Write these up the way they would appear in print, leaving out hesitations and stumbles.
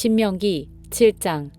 신명기 7장.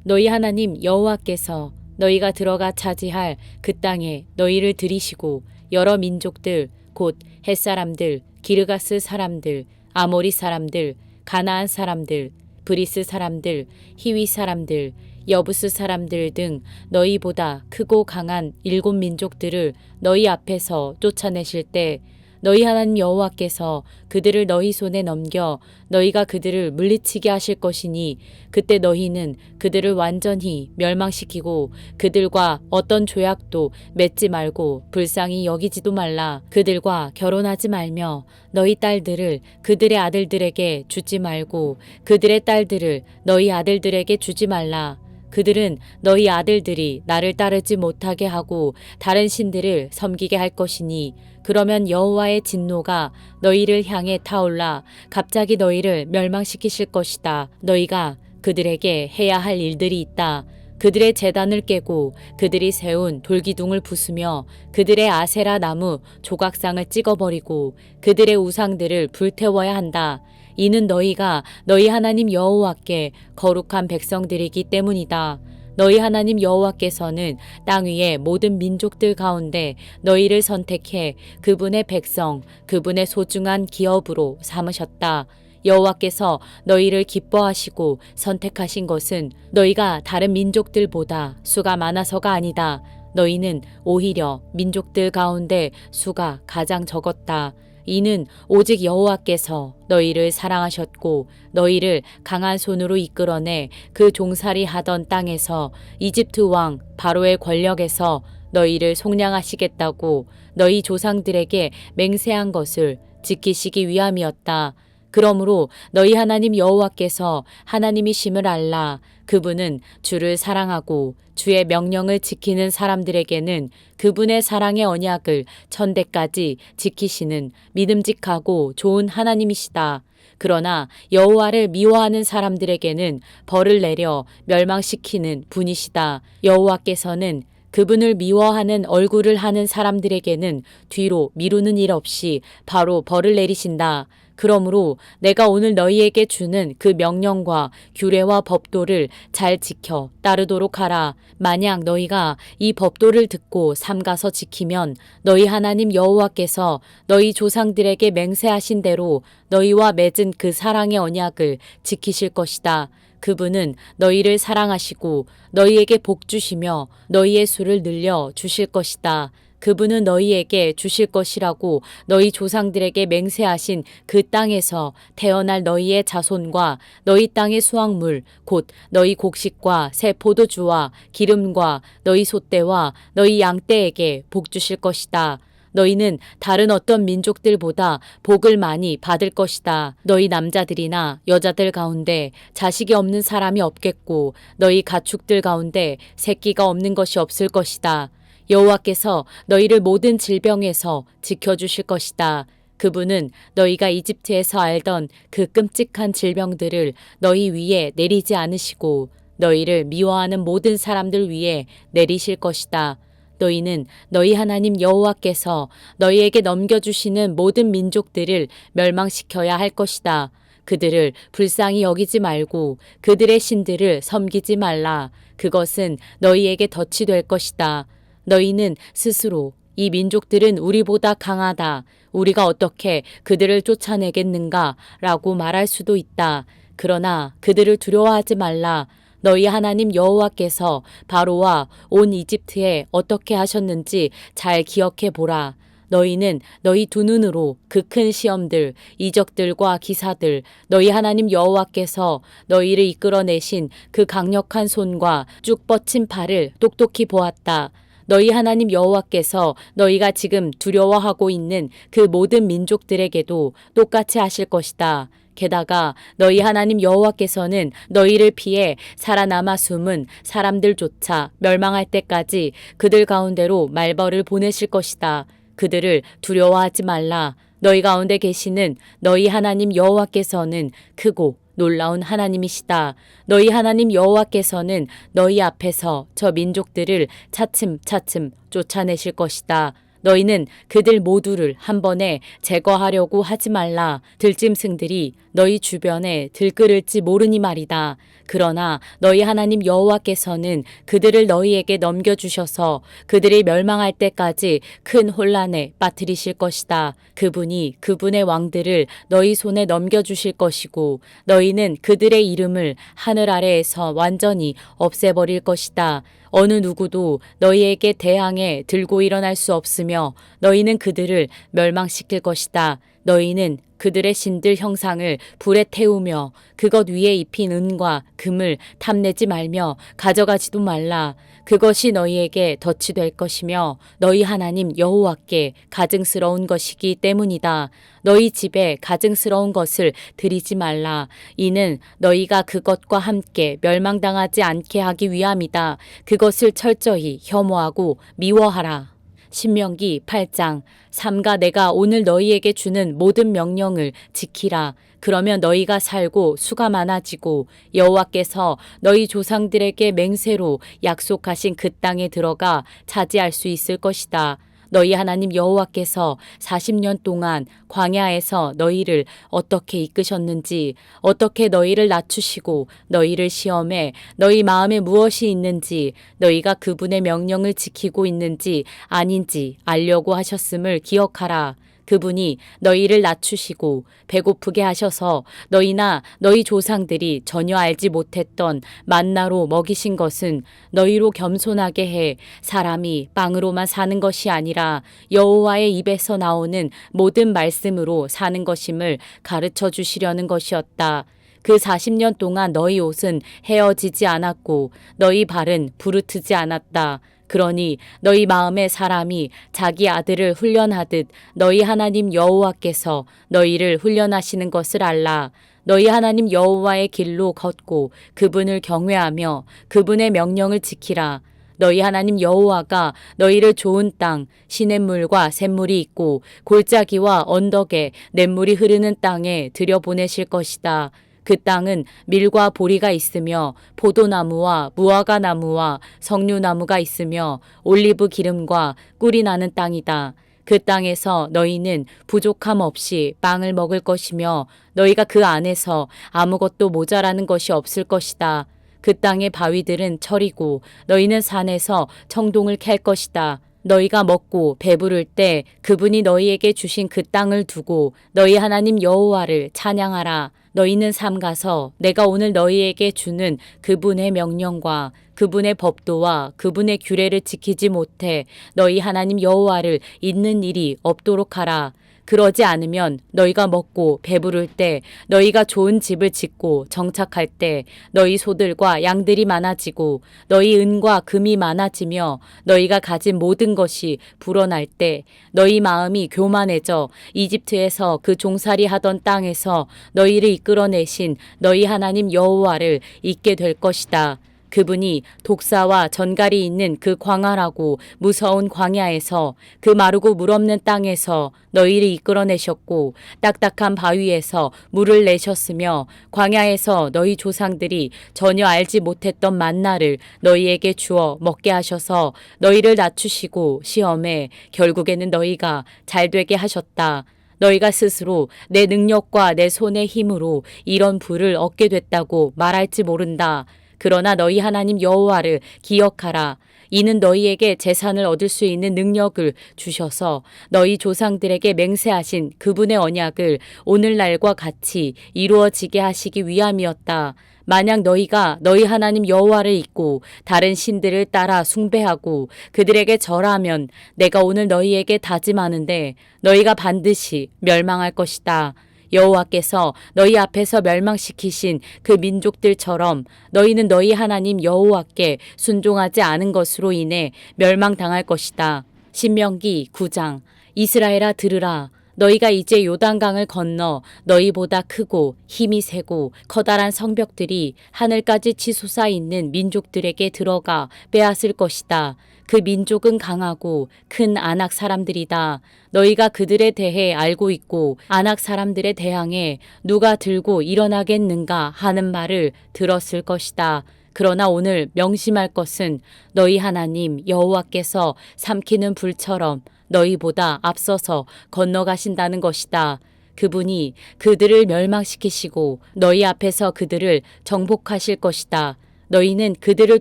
너희 하나님 여호와께서 너희가 들어가 차지할 그 땅에 너희를 들이시고 여러 민족들 곧 헷사람들, 기르가스 사람들, 아모리 사람들, 가나안 사람들, 브리스 사람들, 히위 사람들, 여부스 사람들 등 너희보다 크고 강한 7민족들을 너희 앞에서 쫓아내실 때 너희 하나님 여호와께서 그들을 너희 손에 넘겨 너희가 그들을 물리치게 하실 것이니 그때 너희는 그들을 완전히 멸망시키고 그들과 어떤 조약도 맺지 말고 불쌍히 여기지도 말라. 그들과 결혼하지 말며 너희 딸들을 그들의 아들들에게 주지 말고 그들의 딸들을 너희 아들들에게 주지 말라. 그들은 너희 아들들이 나를 따르지 못하게 하고 다른 신들을 섬기게 할 것이니 그러면 여호와의 진노가 너희를 향해 타올라 갑자기 너희를 멸망시키실 것이다. 너희가 그들에게 해야 할 일들이 있다. 그들의 제단을 깨고 그들이 세운 돌기둥을 부수며 그들의 아세라 나무 조각상을 찍어버리고 그들의 우상들을 불태워야 한다. 이는 너희가 너희 하나님 여호와께 거룩한 백성들이기 때문이다. 너희 하나님 여호와께서는 땅 위의 모든 민족들 가운데 너희를 선택해 그분의 백성, 그분의 소중한 기업으로 삼으셨다. 여호와께서 너희를 기뻐하시고 선택하신 것은 너희가 다른 민족들보다 수가 많아서가 아니다. 너희는 오히려 민족들 가운데 수가 가장 적었다. 이는 오직 여호와께서 너희를 사랑하셨고 너희를 강한 손으로 이끌어내 그 종살이 하던 땅에서 이집트 왕 바로의 권력에서 너희를 속량하시겠다고 너희 조상들에게 맹세한 것을 지키시기 위함이었다. 그러므로 너희 하나님 여호와께서 하나님이심을 알라. 그분은 주를 사랑하고 주의 명령을 지키는 사람들에게는 그분의 사랑의 언약을 천대까지 지키시는 믿음직하고 좋은 하나님이시다. 그러나 여호와를 미워하는 사람들에게는 벌을 내려 멸망시키는 분이시다. 여호와께서는 그분을 미워하는 얼굴을 하는 사람들에게는 뒤로 미루는 일 없이 바로 벌을 내리신다. 그러므로 내가 오늘 너희에게 주는 그 명령과 규례와 법도를 잘 지켜 따르도록 하라. 만약 너희가 이 법도를 듣고 삼가서 지키면 너희 하나님 여호와께서 너희 조상들에게 맹세하신 대로 너희와 맺은 그 사랑의 언약을 지키실 것이다. 그분은 너희를 사랑하시고 너희에게 복 주시며 너희의 수를 늘려 주실 것이다. 그분은 너희에게 주실 것이라고 너희 조상들에게 맹세하신 그 땅에서 태어날 너희의 자손과 너희 땅의 수확물 곧 너희 곡식과 새 포도주와 기름과 너희 소떼와 너희 양떼에게 복 주실 것이다. 너희는 다른 어떤 민족들보다 복을 많이 받을 것이다. 너희 남자들이나 여자들 가운데 자식이 없는 사람이 없겠고 너희 가축들 가운데 새끼가 없는 것이 없을 것이다. 여호와께서 너희를 모든 질병에서 지켜주실 것이다. 그분은 너희가 이집트에서 알던 그 끔찍한 질병들을 너희 위에 내리지 않으시고 너희를 미워하는 모든 사람들 위에 내리실 것이다. 너희는 너희 하나님 여호와께서 너희에게 넘겨주시는 모든 민족들을 멸망시켜야 할 것이다. 그들을 불쌍히 여기지 말고 그들의 신들을 섬기지 말라. 그것은 너희에게 덫이 될 것이다. 너희는 스스로 이 민족들은 우리보다 강하다. 우리가 어떻게 그들을 쫓아내겠는가? 라고 말할 수도 있다. 그러나 그들을 두려워하지 말라. 너희 하나님 여호와께서 바로와 온 이집트에 어떻게 하셨는지 잘 기억해 보라. 너희는 너희 두 눈으로 그 큰 시험들, 이적들과 기사들, 너희 하나님 여호와께서 너희를 이끌어내신 그 강력한 손과 쭉 뻗친 팔을 똑똑히 보았다. 너희 하나님 여호와께서 너희가 지금 두려워하고 있는 그 모든 민족들에게도 똑같이 하실 것이다. 게다가 너희 하나님 여호와께서는 너희를 피해 살아남아 숨은 사람들조차 멸망할 때까지 그들 가운데로 말벌을 보내실 것이다. 그들을 두려워하지 말라. 너희 가운데 계시는 너희 하나님 여호와께서는 크고 놀라운 하나님이시다. 너희 하나님 여호와께서는 너희 앞에서 저 민족들을 차츰차츰 쫓아내실 것이다. 너희는 그들 모두를 한 번에 제거하려고 하지 말라. 들짐승들이 너희 주변에 들끓을지 모르니 말이다. 그러나 너희 하나님 여호와께서는 그들을 너희에게 넘겨주셔서 그들이 멸망할 때까지 큰 혼란에 빠뜨리실 것이다. 그분이 그분의 왕들을 너희 손에 넘겨주실 것이고 너희는 그들의 이름을 하늘 아래에서 완전히 없애버릴 것이다. 어느 누구도 너희에게 대항해 들고 일어날 수 없으며 너희는 그들을 멸망시킬 것이다. 너희는 그들의 신들 형상을 불에 태우며 그것 위에 입힌 은과 금을 탐내지 말며 가져가지도 말라. 그것이 너희에게 덫이 될 것이며 너희 하나님 여호와께 가증스러운 것이기 때문이다. 너희 집에 가증스러운 것을 드리지 말라. 이는 너희가 그것과 함께 멸망당하지 않게 하기 위함이다. 그것을 철저히 혐오하고 미워하라. 신명기 8장 삼가 내가 오늘 너희에게 주는 모든 명령을 지키라. 그러면 너희가 살고 수가 많아지고 여호와께서 너희 조상들에게 맹세로 약속하신 그 땅에 들어가 차지할 수 있을 것이다. 너희 하나님 여호와께서 40년 동안 광야에서 너희를 어떻게 이끄셨는지, 어떻게 너희를 낮추시고 너희를 시험해 너희 마음에 무엇이 있는지, 너희가 그분의 명령을 지키고 있는지 아닌지 알려고 하셨음을 기억하라. 그분이 너희를 낮추시고 배고프게 하셔서 너희나 너희 조상들이 전혀 알지 못했던 만나로 먹이신 것은 너희로 겸손하게 해 사람이 빵으로만 사는 것이 아니라 여호와의 입에서 나오는 모든 말씀으로 사는 것임을 가르쳐 주시려는 것이었다. 그 40년 동안 너희 옷은 헤어지지 않았고 너희 발은 부르트지 않았다. 그러니 너희 마음의 사람이 자기 아들을 훈련하듯 너희 하나님 여호와께서 너희를 훈련하시는 것을 알라. 너희 하나님 여호와의 길로 걷고 그분을 경외하며 그분의 명령을 지키라. 너희 하나님 여호와가 너희를 좋은 땅, 시냇물과 샘물이 있고 골짜기와 언덕에 냇물이 흐르는 땅에 들여보내실 것이다. 그 땅은 밀과 보리가 있으며 포도나무와 무화과 나무와 석류나무가 있으며 올리브 기름과 꿀이 나는 땅이다. 그 땅에서 너희는 부족함 없이 빵을 먹을 것이며 너희가 그 안에서 아무것도 모자라는 것이 없을 것이다. 그 땅의 바위들은 철이고 너희는 산에서 청동을 캘 것이다. 너희가 먹고 배부를 때 그분이 너희에게 주신 그 땅을 두고 너희 하나님 여호와를 찬양하라. 너희는 삼가서 내가 오늘 너희에게 주는 그분의 명령과 그분의 법도와 그분의 규례를 지키지 못해 너희 하나님 여호와를 잊는 일이 없도록 하라. 그러지 않으면 너희가 먹고 배부를 때 너희가 좋은 집을 짓고 정착할 때 너희 소들과 양들이 많아지고 너희 은과 금이 많아지며 너희가 가진 모든 것이 불어날 때 너희 마음이 교만해져 이집트에서 그 종살이 하던 땅에서 너희를 이끌어내신 너희 하나님 여호와를 잊게 될 것이다. 그분이 독사와 전갈이 있는 그 광활하고 무서운 광야에서 그 마르고 물 없는 땅에서 너희를 이끌어내셨고 딱딱한 바위에서 물을 내셨으며 광야에서 너희 조상들이 전혀 알지 못했던 만나를 너희에게 주어 먹게 하셔서 너희를 낮추시고 시험해 결국에는 너희가 잘되게 하셨다. 너희가 스스로 내 능력과 내 손의 힘으로 이런 부를 얻게 됐다고 말할지 모른다. 그러나 너희 하나님 여호와를 기억하라. 이는 너희에게 재산을 얻을 수 있는 능력을 주셔서 너희 조상들에게 맹세하신 그분의 언약을 오늘날과 같이 이루어지게 하시기 위함이었다. 만약 너희가 너희 하나님 여호와를 잊고 다른 신들을 따라 숭배하고 그들에게 절하면 내가 오늘 너희에게 다짐하는데 너희가 반드시 멸망할 것이다. 여호와께서 너희 앞에서 멸망시키신 그 민족들처럼 너희는 너희 하나님 여호와께 순종하지 않은 것으로 인해 멸망당할 것이다. 신명기 9장 이스라엘아 들으라. 너희가 이제 요단강을 건너 너희보다 크고 힘이 세고 커다란 성벽들이 하늘까지 치솟아 있는 민족들에게 들어가 빼앗을 것이다. 그 민족은 강하고 큰 아낙 사람들이다. 너희가 그들에 대해 알고 있고 아낙 사람들에 대항해 누가 들고 일어나겠는가 하는 말을 들었을 것이다. 그러나 오늘 명심할 것은 너희 하나님 여호와께서 삼키는 불처럼 너희보다 앞서서 건너가신다는 것이다. 그분이 그들을 멸망시키시고 너희 앞에서 그들을 정복하실 것이다. 너희는 그들을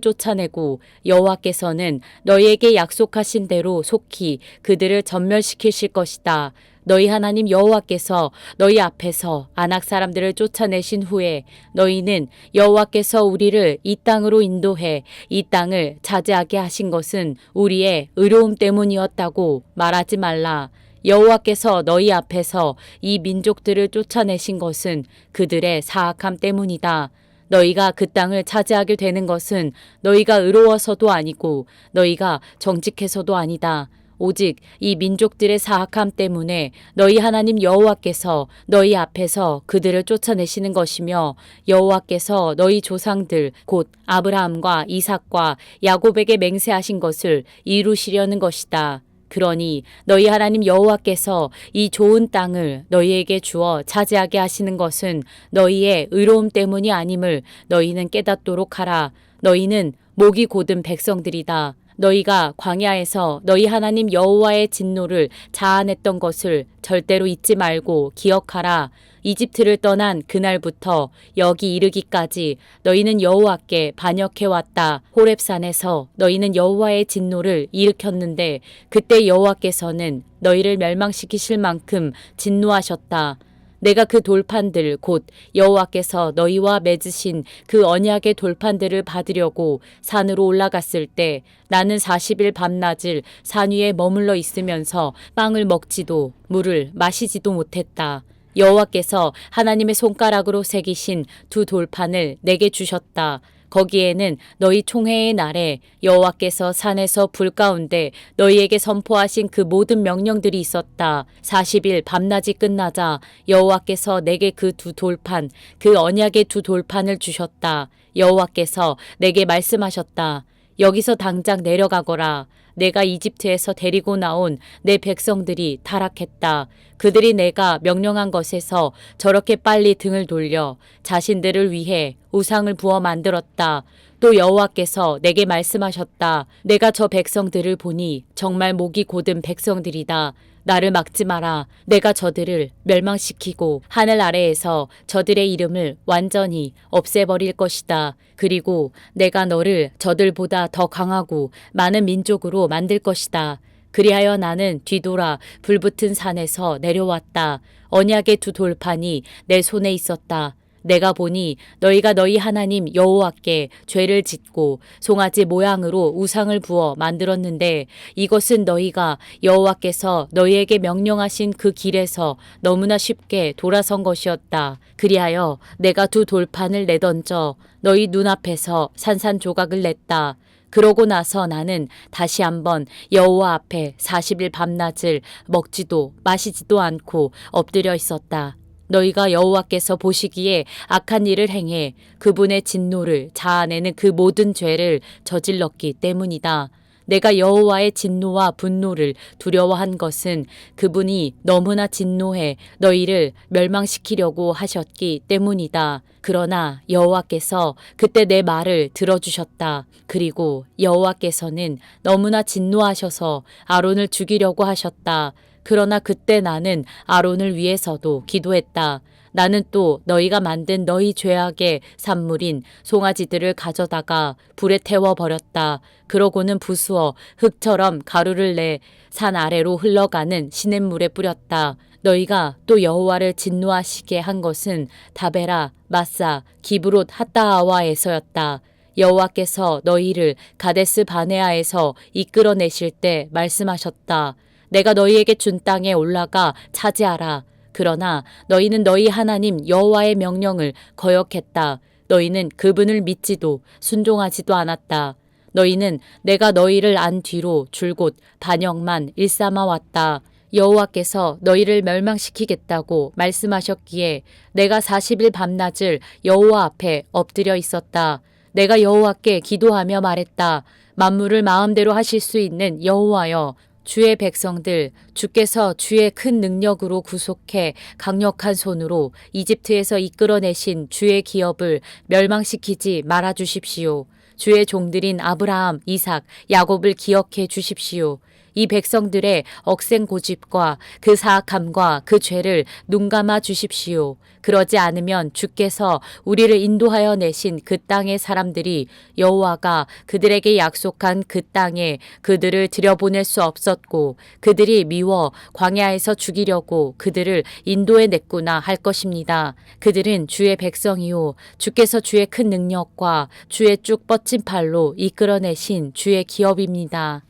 쫓아내고 여호와께서는 너희에게 약속하신 대로 속히 그들을 전멸시키실 것이다. 너희 하나님 여호와께서 너희 앞에서 아낙 사람들을 쫓아내신 후에 너희는 여호와께서 우리를 이 땅으로 인도해 이 땅을 차지하게 하신 것은 우리의 의로움 때문이었다고 말하지 말라. 여호와께서 너희 앞에서 이 민족들을 쫓아내신 것은 그들의 사악함 때문이다. 너희가 그 땅을 차지하게 되는 것은 너희가 의로워서도 아니고 너희가 정직해서도 아니다. 오직 이 민족들의 사악함 때문에 너희 하나님 여호와께서 너희 앞에서 그들을 쫓아내시는 것이며 여호와께서 너희 조상들 곧 아브라함과 이삭과 야곱에게 맹세하신 것을 이루시려는 것이다. 그러니 너희 하나님 여호와께서 이 좋은 땅을 너희에게 주어 차지하게 하시는 것은 너희의 의로움 때문이 아님을 너희는 깨닫도록 하라. 너희는 목이 곧은 백성들이다. 너희가 광야에서 너희 하나님 여호와의 진노를 자아냈던 것을 절대로 잊지 말고 기억하라. 이집트를 떠난 그날부터 여기 이르기까지 너희는 여호와께 반역해 왔다. 호렙산에서 너희는 여호와의 진노를 일으켰는데 그때 여호와께서는 너희를 멸망시키실 만큼 진노하셨다. 내가 그 돌판들 곧 여호와께서 너희와 맺으신 그 언약의 돌판들을 받으려고 산으로 올라갔을 때 나는 40일 밤낮을 산 위에 머물러 있으면서 빵을 먹지도 물을 마시지도 못했다. 여호와께서 하나님의 손가락으로 새기신 두 돌판을 내게 주셨다. 거기에는 너희 총회의 날에 여호와께서 산에서 불 가운데 너희에게 선포하신 그 모든 명령들이 있었다. 40일 밤낮이 끝나자 여호와께서 내게 그 두 돌판, 그 언약의 두 돌판을 주셨다. 여호와께서 내게 말씀하셨다. 여기서 당장 내려가거라. 내가 이집트에서 데리고 나온 내 백성들이 타락했다. 그들이 내가 명령한 것에서 저렇게 빨리 등을 돌려 자신들을 위해 우상을 부어 만들었다. 또 여호와께서 내게 말씀하셨다. 내가 저 백성들을 보니 정말 목이 곧은 백성들이다. 나를 막지 마라. 내가 저들을 멸망시키고 하늘 아래에서 저들의 이름을 완전히 없애버릴 것이다. 그리고 내가 너를 저들보다 더 강하고 많은 민족으로 만들 것이다. 그리하여 나는 뒤돌아 불붙은 산에서 내려왔다. 언약의 두 돌판이 내 손에 있었다. 내가 보니 너희가 너희 하나님 여호와께 죄를 짓고 송아지 모양으로 우상을 부어 만들었는데 이것은 너희가 여호와께서 너희에게 명령하신 그 길에서 너무나 쉽게 돌아선 것이었다. 그리하여 내가 두 돌판을 내던져 너희 눈앞에서 산산조각을 냈다. 그러고 나서 나는 다시 한번 여호와 앞에 40일 밤낮을 먹지도 마시지도 않고 엎드려 있었다. 너희가 여호와께서 보시기에 악한 일을 행해 그분의 진노를 자아내는 그 모든 죄를 저질렀기 때문이다. 내가 여호와의 진노와 분노를 두려워한 것은 그분이 너무나 진노해 너희를 멸망시키려고 하셨기 때문이다. 그러나 여호와께서 그때 내 말을 들어주셨다. 그리고 여호와께서는 너무나 진노하셔서 아론을 죽이려고 하셨다. 그러나 그때 나는 아론을 위해서도 기도했다. 나는 또 너희가 만든 너희 죄악의 산물인 송아지들을 가져다가 불에 태워버렸다. 그러고는 부수어 흙처럼 가루를 내 산 아래로 흘러가는 시냇물에 뿌렸다. 너희가 또 여호와를 진노하시게 한 것은 다베라, 마사, 기브롯 핫다아와에서였다. 여호와께서 너희를 가데스 바네아에서 이끌어내실 때 말씀하셨다. 내가 너희에게 준 땅에 올라가 차지하라. 그러나 너희는 너희 하나님 여호와의 명령을 거역했다. 너희는 그분을 믿지도 순종하지도 않았다. 너희는 내가 너희를 안 뒤로 줄곧 반역만 일삼아 왔다. 여호와께서 너희를 멸망시키겠다고 말씀하셨기에 내가 40일 밤낮을 여호와 앞에 엎드려 있었다. 내가 여호와께 기도하며 말했다. 만물을 마음대로 하실 수 있는 여호와여, 주의 백성들, 주께서 주의 큰 능력으로 구속해 강력한 손으로 이집트에서 이끌어내신 주의 기업을 멸망시키지 말아 주십시오. 주의 종들인 아브라함, 이삭, 야곱을 기억해 주십시오. 이 백성들의 억센 고집과 그 사악함과 그 죄를 눈감아 주십시오. 그러지 않으면 주께서 우리를 인도하여 내신 그 땅의 사람들이 여호와가 그들에게 약속한 그 땅에 그들을 들여보낼 수 없었고 그들이 미워 광야에서 죽이려고 그들을 인도해 냈구나 할 것입니다. 그들은 주의 백성이요 주께서 주의 큰 능력과 주의 쭉 뻗친 팔로 이끌어내신 주의 기업입니다.